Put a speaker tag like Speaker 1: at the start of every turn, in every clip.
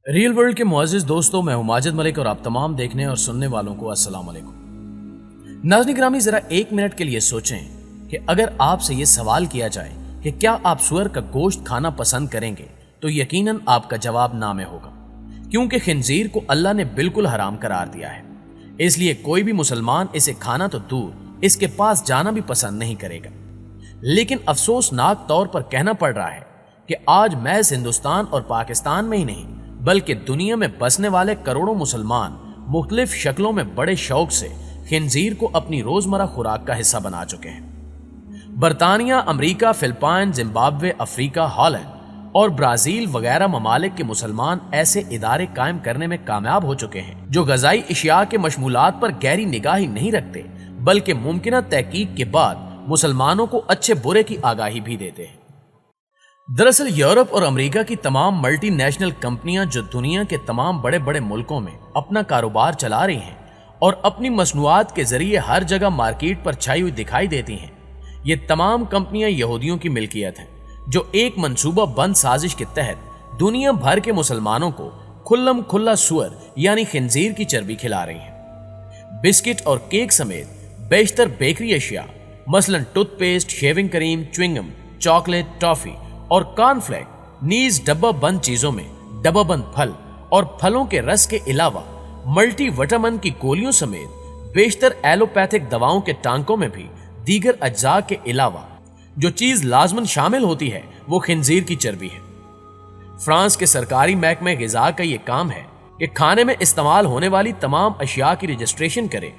Speaker 1: Real world کے معزز دوستوں، میں ہوں ماجد ملک اور آپ تمام دیکھنے اور سننے والوں کو السلام علیکم۔ ناظرین گرامی، ذرا ایک منٹ کے لیے سوچیں کہ اگر آپ سے یہ سوال کیا جائے کہ کیا آپ سور کا گوشت کھانا پسند کریں گے تو یقیناً آپ کا جواب نہ میں ہوگا، کیونکہ خنزیر کو اللہ نے بالکل حرام قرار دیا ہے۔ اس لیے کوئی بھی مسلمان اسے کھانا تو دور، اس کے پاس جانا بھی پسند نہیں کرے گا۔ لیکن افسوسناک طور پر کہنا پڑ رہا ہے کہ آج محض ہندوستان اور پاکستان میں ہی نہیں بلکہ دنیا میں بسنے والے کروڑوں مسلمان مختلف شکلوں میں بڑے شوق سے خنزیر کو اپنی روزمرہ خوراک کا حصہ بنا چکے ہیں۔ برطانیہ، امریکہ، فلپائن، زمبابوے، افریقہ، ہالینڈ اور برازیل وغیرہ ممالک کے مسلمان ایسے ادارے قائم کرنے میں کامیاب ہو چکے ہیں جو غذائی اشیاء کے مشمولات پر گہری نگاہی نہیں رکھتے بلکہ ممکنہ تحقیق کے بعد مسلمانوں کو اچھے برے کی آگاہی بھی دیتے ہیں۔ دراصل یورپ اور امریکہ کی تمام ملٹی نیشنل کمپنیاں جو دنیا کے تمام بڑے بڑے ملکوں میں اپنا کاروبار چلا رہی ہیں اور اپنی مصنوعات کے ذریعے ہر جگہ مارکیٹ پر چھائی ہوئی دکھائی دیتی ہیں، یہ تمام کمپنیاں یہودیوں کی ملکیت ہیں جو ایک منصوبہ بند سازش کے تحت دنیا بھر کے مسلمانوں کو کھلم کھلا سور یعنی خنزیر کی چربی کھلا رہی ہیں۔ بسکٹ اور کیک سمیت بیشتر بیکری اشیاء مثلاً ٹوتھ پیسٹ، شیونگ کریم، چوئنگم، چاکلیٹ، ٹافی اور کارن فلیک نیز ڈبہ بند چیزوں میں ڈبہ بند پھل اور پھلوں کے رس کے علاوہ ملٹی وٹامن کی گولیوں سمیت بیشتر ایلوپیتھک دواؤں کے ٹانکوں میں بھی دیگر اجزاء کے علاوہ جو چیز لازماً شامل ہوتی ہے وہ خنزیر کی چربی ہے۔ فرانس کے سرکاری محکمہ غذا کا یہ کام ہے کہ کھانے میں استعمال ہونے والی تمام اشیاء کی رجسٹریشن کرے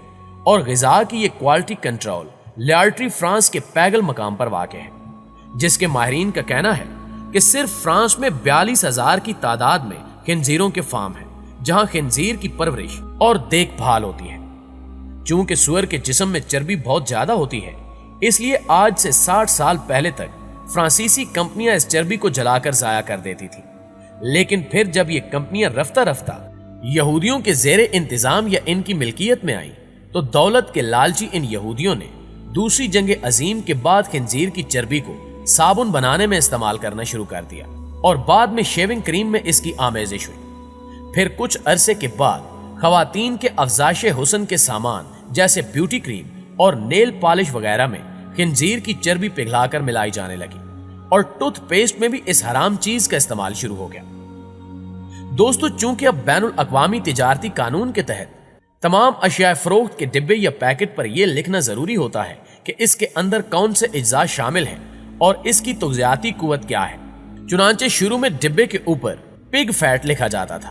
Speaker 1: اور غذا کی یہ کوالٹی کنٹرول لیبارٹری فرانس کے پیگل مقام پر واقع ہے، جس کے ماہرین کا کہنا ہے کہ صرف فرانس میں 42,000 کی تعداد میں خنزیروں کے فارم ہیں جہاں خنزیر کی پرورش اور دیکھ بھال ہوتی ہے۔ چونکہ سور کے جسم میں چربی بہت زیادہ ہوتی ہے، اس لیے آج سے 60 سال پہلے تک فرانسیسی کمپنیاں اس چربی کو جلا کر ضائع کر دیتی تھی، لیکن پھر جب یہ کمپنیاں رفتہ رفتہ یہودیوں کے زیر انتظام یا ان کی ملکیت میں آئیں تو دولت کے لالچی ان یہودیوں نے دوسری جنگ عظیم کے بعد خنزیر کی چربی کو صابن بنانے میں استعمال کرنا شروع کر دیا اور بعد میں شیونگ کریم میں اس کی آمیزش ہوئی۔ پھر کچھ عرصے کے بعد خواتین کے افزائش حسن کے سامان جیسے بیوٹی کریم اور نیل پالش وغیرہ میں خنزیر کی چربی پگھلا کر ملائی جانے لگی اور ٹوتھ پیسٹ میں بھی اس حرام چیز کا استعمال شروع ہو گیا۔ دوستو، چونکہ اب بین الاقوامی تجارتی قانون کے تحت تمام اشیاء فروخت کے ڈبے یا پیکٹ پر یہ لکھنا ضروری ہوتا ہے کہ اس کے اندر کون سے اجزاء شامل ہیں اور اس کی تغذیاتی قوت کیا ہے، چنانچہ شروع میں ڈبے کے اوپر پگ فیٹ لکھا جاتا تھا،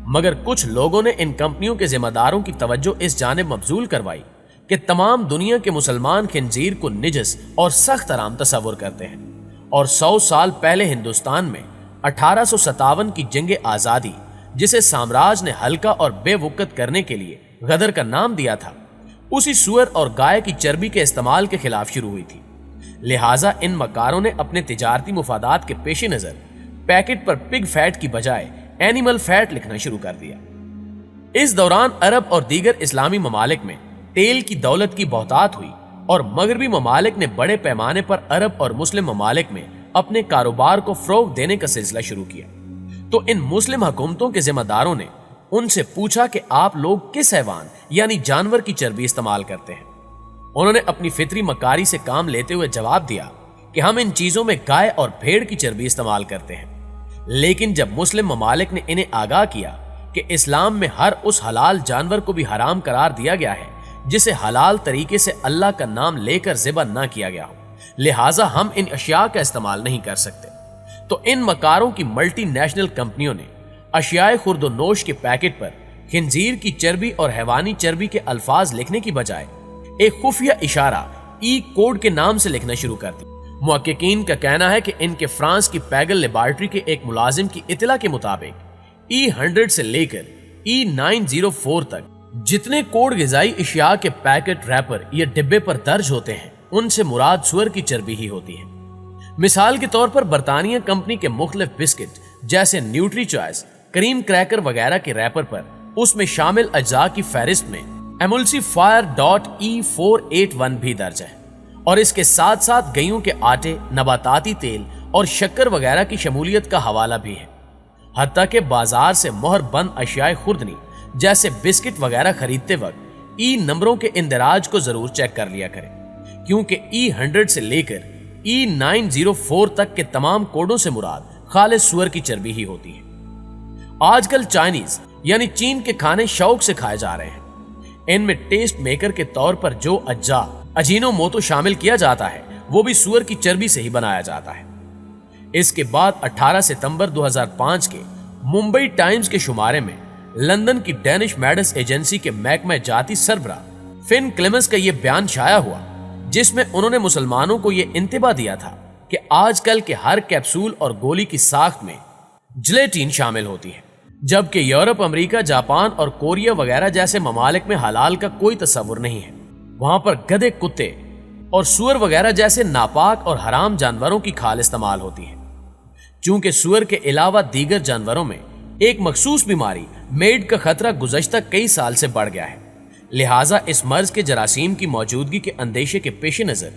Speaker 1: مگر کچھ لوگوں نے ان کمپنیوں کے ذمہ داروں کی توجہ اس جانب مبذول کروائی کہ تمام دنیا کے مسلمان خنزیر کو نجس اور سخت حرام تصور کرتے ہیں، اور 100 سال پہلے ہندوستان میں 1857 کی جنگ آزادی، جسے سامراج نے ہلکا اور بے وقت کرنے کے لیے غدر کا نام دیا تھا، اسی سور اور گائے کی چربی کے استعمال کے خلاف شروع ہوئی تھی۔ لہٰذا ان مکاروں نے اپنے تجارتی مفادات کے پیش نظر پیکٹ پر پگ فیٹ کی بجائے اینیمل فیٹ لکھنا شروع کر دیا۔ اس دوران عرب اور دیگر اسلامی ممالک میں تیل کی دولت کی بہتات ہوئی اور مغربی ممالک نے بڑے پیمانے پر عرب اور مسلم ممالک میں اپنے کاروبار کو فروغ دینے کا سلسلہ شروع کیا۔ تو ان مسلم حکومتوں کے ذمہ داروں نے ان سے پوچھا کہ آپ لوگ کس حیوان یعنی جانور کی چربی استعمال کرتے ہیں؟ انہوں نے اپنی فطری مکاری سے کام لیتے ہوئے جواب دیا کہ ہم ان چیزوں میں گائے اور بھیڑ کی چربی استعمال کرتے ہیں۔ لیکن جب مسلم ممالک نے انہیں آگاہ کیا کہ اسلام میں ہر اس حلال جانور کو بھی حرام قرار دیا گیا ہے جسے حلال طریقے سے اللہ کا نام لے کر ذبح نہ کیا گیا ہو، لہٰذا ہم ان اشیاء کا استعمال نہیں کر سکتے، تو ان مکاروں کی ملٹی نیشنل کمپنیوں نے اشیاء خورد و نوش کے پیکٹ پر خنزیر کی چربی اور حیوانی چربی کے الفاظ لکھنے کی بجائے ایک خفیہ اشارہ ای کوڈ کے نام سے لکھنا شروع کر دی۔ محققین کا کہنا ہے کہ ان کے فرانس کی پیگل لیبارٹری کے ایک ملازم کی اطلاع کے مطابق E100 سے لے کر E904 تک جتنے کوڈ غذائی اشیاء کے پیکٹ، ریپر یا ڈبے پر درج ہوتے ہیں ان سے مراد سور کی چربی ہی ہوتی ہے۔ مثال کے طور پر برطانیہ کمپنی کے مختلف بسکٹ جیسے نیوٹری چوائس، کریم کریکر وغیرہ کے ریپر پر اس میں شامل اجزاء کی فہرست میں emulsifier.E481 بھی درج ہے، اور اس کے ساتھ ساتھ گیہوں کے آٹے، نباتاتی تیل اور شکر وغیرہ کی شمولیت کا حوالہ بھی ہے۔ حتیٰ کہ بازار سے مہر بند اشیاء خوردنی جیسے بسکٹ وغیرہ خریدتے وقت ای نمبروں کے اندراج کو ضرور چیک کر لیا کریں، کیونکہ E100 سے لے کر E904 تک کے تمام کوڈوں سے مراد خالص سور کی چربی ہی ہوتی ہے۔ آج کل چائنیز یعنی چین کے کھانے شوق سے کھائے جا رہے ہیں۔ ان میں ٹیسٹ میکر کے طور پر جو اجزاء اجینوموٹو شامل کیا جاتا ہے وہ بھی سور کی چربی سے ہی بنایا جاتا ہے۔ اس کے بعد 18 ستمبر 2005 کے ممبئی ٹائمز کے شمارے میں لندن کی ڈینش میڈس ایجنسی کے محکمہ جاتی سربراہ فن کلیمنس کا یہ بیان شائع ہوا، جس میں انہوں نے مسلمانوں کو یہ انتباہ دیا تھا کہ آج کل کے ہر کیپسول اور گولی کی ساخت میں جلیٹین شامل ہوتی ہے، جبکہ یورپ، امریکہ، جاپان اور کوریا وغیرہ جیسے ممالک میں حلال کا کوئی تصور نہیں ہے۔ وہاں پر گدھے، کتے اور سور وغیرہ جیسے ناپاک اور حرام جانوروں کی کھال استعمال ہوتی ہے۔ چونکہ سور کے علاوہ دیگر جانوروں میں ایک مخصوص بیماری میڈ کا خطرہ گزشتہ کئی سال سے بڑھ گیا ہے، لہٰذا اس مرض کے جراثیم کی موجودگی کے اندیشے کے پیش نظر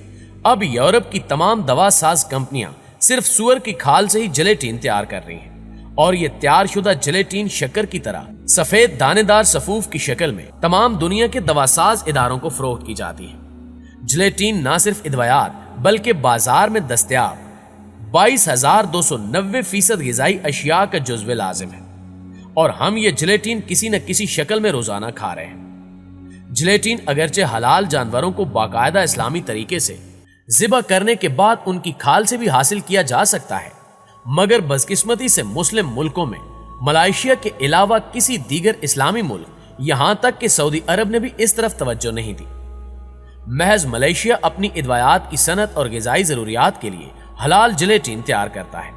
Speaker 1: اب یورپ کی تمام دوا ساز کمپنیاں صرف سور کی کھال سے ہی جلیٹین تیار کر رہی ہیں، اور یہ تیار شدہ جلیٹین شکر کی طرح سفید دانے دار صفوف کی شکل میں تمام دنیا کے دوا ساز اداروں کو فروخت کی جاتی ہے۔ جلیٹین نہ صرف ادویات بلکہ بازار میں دستیاب 22,290% غذائی اشیاء کا جزو لازم ہے، اور ہم یہ جلیٹین کسی نہ کسی شکل میں روزانہ کھا رہے ہیں۔ جلیٹین اگرچہ حلال جانوروں کو باقاعدہ اسلامی طریقے سے ذبح کرنے کے بعد ان کی کھال سے بھی حاصل کیا جا سکتا ہے، مگر بدقسمتی سے مسلم ملکوں میں ملائیشیا کے علاوہ کسی دیگر اسلامی ملک یہاں تک کہ سعودی عرب نے بھی اس طرف توجہ نہیں دی۔ محض ملائیشیا اپنی ادویات کی صنعت اور غذائی ضروریات کے لیے حلال جلیٹین تیار کرتا ہے،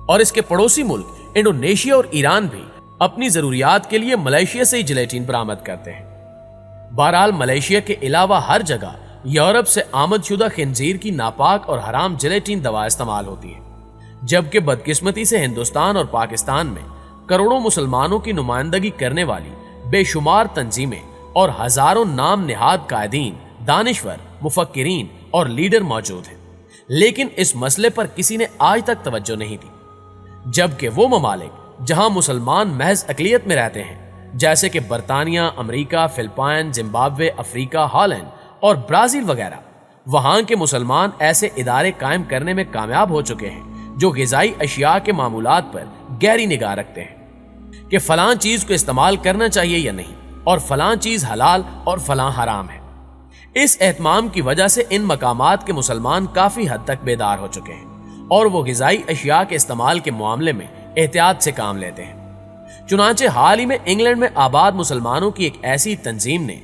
Speaker 1: اور اس کے پڑوسی ملک انڈونیشیا اور ایران بھی اپنی ضروریات کے لیے ملائیشیا سے ہی جلیٹین برآمد کرتے ہیں۔ بہرحال ملائیشیا کے علاوہ ہر جگہ یورپ سے آمد شدہ خنزیر کی ناپاک اور حرام جلیٹین دوا استعمال ہوتی ہے، جبکہ بدقسمتی سے ہندوستان اور پاکستان میں کروڑوں مسلمانوں کی نمائندگی کرنے والی بے شمار تنظیمیں اور ہزاروں نام نہاد قائدین، دانشور، مفکرین اور لیڈر موجود ہیں، لیکن اس مسئلے پر کسی نے آج تک توجہ نہیں دی، جبکہ وہ ممالک جہاں مسلمان محض اقلیت میں رہتے ہیں جیسے کہ برطانیہ، امریکہ، فلپائن، زمبابوے، افریقہ، ہالینڈ اور برازیل وغیرہ، وہاں کے مسلمان ایسے ادارے قائم کرنے میں کامیاب ہو چکے ہیں جو غذائی اشیاء کے معمولات پر گہری نگاہ رکھتے ہیں کہ فلاں چیز کو استعمال کرنا چاہیے یا نہیں، اور فلاں چیز حلال اور فلاں حرام ہے۔ اس اہتمام کی وجہ سے ان مقامات کے مسلمان کافی حد تک بیدار ہو چکے ہیں، اور وہ غذائی اشیاء کے استعمال کے معاملے میں احتیاط سے کام لیتے ہیں۔ چنانچہ حال ہی میں انگلینڈ میں آباد مسلمانوں کی ایک ایسی تنظیم نے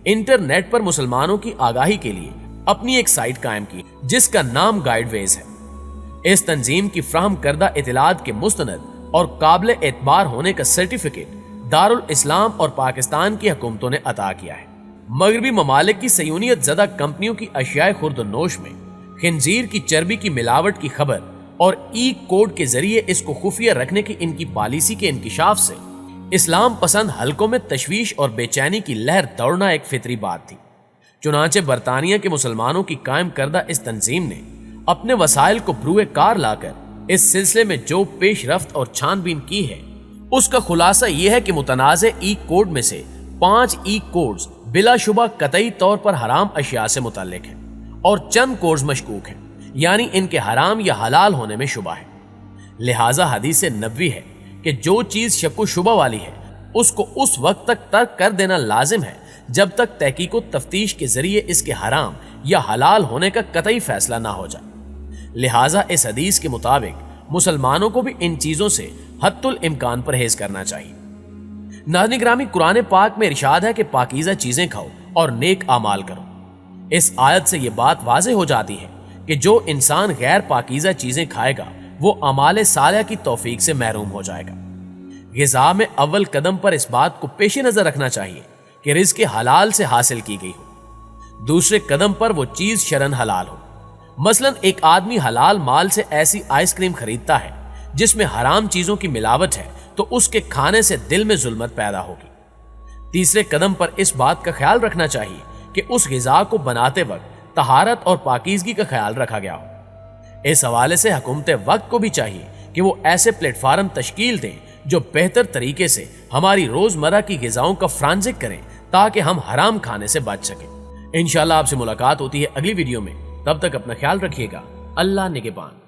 Speaker 1: انٹرنیٹ پر مسلمانوں کی آگاہی کے لیے اپنی ایک سائٹ قائم کی جس کا نام گائیڈ ویز ہے۔ اس تنظیم کی فراہم کردہ اطلاعات کے مستند اور قابل اعتبار ہونے کا سرٹیفکیٹ دارالاسلام اور پاکستان کی حکومتوں نے عطا کیا ہے۔ مغربی ممالک کی صہیونیت زدہ کمپنیوں کی اشیاء خورد و نوش میں خنزیر کی چربی کی ملاوٹ کی خبر اور ای کوڈ کے ذریعے اس کو خفیہ رکھنے کی ان کی پالیسی کے انکشاف سے اسلام پسند حلقوں میں تشویش اور بے چینی کی لہر دوڑنا ایک فطری بات تھی۔ چنانچہ برطانیہ کے مسلمانوں کی قائم کردہ اس تنظیم نے اپنے وسائل کو بروئے کار لا کر اس سلسلے میں جو پیش رفت اور چھان بین کی ہے اس کا خلاصہ یہ ہے کہ متنازع ای کوڈ میں سے 5 ای کوڈز بلا شبہ قطعی طور پر حرام اشیاء سے متعلق ہیں، اور چند کوڈز مشکوک ہیں، یعنی ان کے حرام یا حلال ہونے میں شبہ ہے۔ لہٰذا حدیث نبوی ہے کہ جو چیز شک و شبہ والی ہے اس کو اس وقت تک ترک کر دینا لازم ہے جب تک تحقیق و تفتیش کے ذریعے اس کے حرام یا حلال ہونے کا قطعی فیصلہ نہ ہو جائے۔ لہٰذا اس حدیث کے مطابق مسلمانوں کو بھی ان چیزوں سے حتی الامکان پرہیز کرنا چاہیے۔ ناظرین گرامی، قرآن پاک میں ارشاد ہے کہ پاکیزہ چیزیں کھاؤ اور نیک اعمال کرو۔ اس آیت سے یہ بات واضح ہو جاتی ہے کہ جو انسان غیر پاکیزہ چیزیں کھائے گا وہ اعمال صالحہ کی توفیق سے محروم ہو جائے گا۔ غذا میں اول قدم پر اس بات کو پیش نظر رکھنا چاہیے کہ رزق حلال سے حاصل کی گئی ہو، دوسرے قدم پر وہ چیز شرعاً حلال ہو۔ مثلا ایک آدمی حلال مال سے ایسی آئس کریم خریدتا ہے جس میں حرام چیزوں کی ملاوٹ ہے تو اس کے کھانے سے دل میں ظلمت پیدا ہوگی۔ تیسرے قدم پر اس بات کا خیال رکھنا چاہیے کہ اس غذا کو بناتے وقت طہارت اور پاکیزگی کا خیال رکھا گیا ہو۔ اس حوالے سے حکومت وقت کو بھی چاہیے کہ وہ ایسے پلیٹ فارم تشکیل دیں جو بہتر طریقے سے ہماری روزمرہ کی غذاؤں کا فرانزک کریں تاکہ ہم حرام کھانے سے بچ سکیں۔ انشاءاللہ آپ سے ملاقات ہوتی ہے اگلی ویڈیو میں، تب تک اپنا خیال رکھیے گا۔ اللہ نگہبان۔